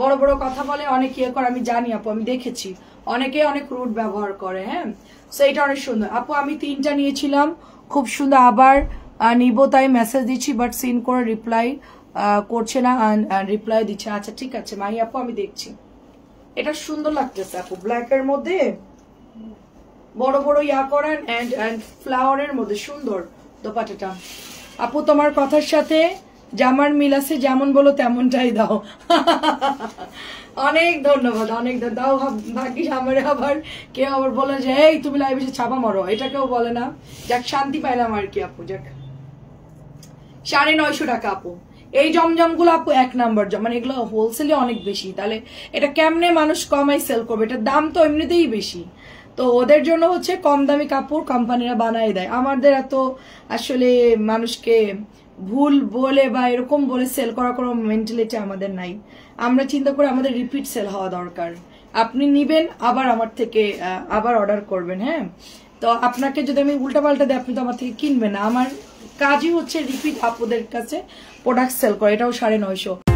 বড় বড় কথা বলে, অনেক ইয়ে করে, আমি জানি আপু, আমি দেখেছি অনেকে অনেক রুট ব্যবহার করে। হ্যাঁ সো এটা অনেক সুন্দর আপু। আমি 3টা নিয়েছিলাম, খুব সুন্দর, আবার নিব তাই মেসেজ দিচ্ছি, বাট সিন করে রিপ্লাই করছে না, রিপ্লাই দিচ্ছে। আচ্ছা ঠিক আছে মাহি আপু আমি দেখছি। এটা সুন্দর লাগতেছে আপু, ব্ল্যাক এর মধ্যে বড় বড় ইয়া করেন, এন্ড ফ্লাওয়ারের মধ্যে সুন্দর দোপাট্টাটা। আপু তোমার কথার সাথে জামার মিল আছে, যেমন বলো তেমনটাই দাও অনেক ধন্যবাদ, অনেক দাও। ভাগ্যিস আমার আবার কেউ আবার বলে যে এই তুমি লাইভে এসে ছাপা মারো, এটা কেউ বলে না। যাক শান্তি পাইলাম আর কি আপু। যাক 950 টাকা আপু। এই জমজম গুলো আপু 1 নাম্বার, মানে এগুলো হোলসেলে অনেক বেশি, তাহলে এটা কেমনে মানুষ কমাই সেল করবে? এটার দাম তো এমনিতেই বেশি, তো ওদের জন্য হচ্ছে কম দামি কাপড় কোম্পানিরা বানাই দেয়। আমাদের এত আসলে মানুষকে ভুল বলে বা এরকম বলে সেল করার কোনো মেন্টালিটি আমাদের নাই। আমরা চিন্তা করি আমাদের রিপিট সেল হওয়া দরকার। আপনি নিবেন আবার আমার থেকে আবার অর্ডার করবেন। হ্যাঁ তো আপনাকে যদি আমি উল্টা পাল্টা দিই, আপনি তো আমার থেকে কিনবেন না। আমার কাজই হচ্ছে রিপিট আপুদের কাছে প্রোডাক্ট সেল করা। এটাও 950।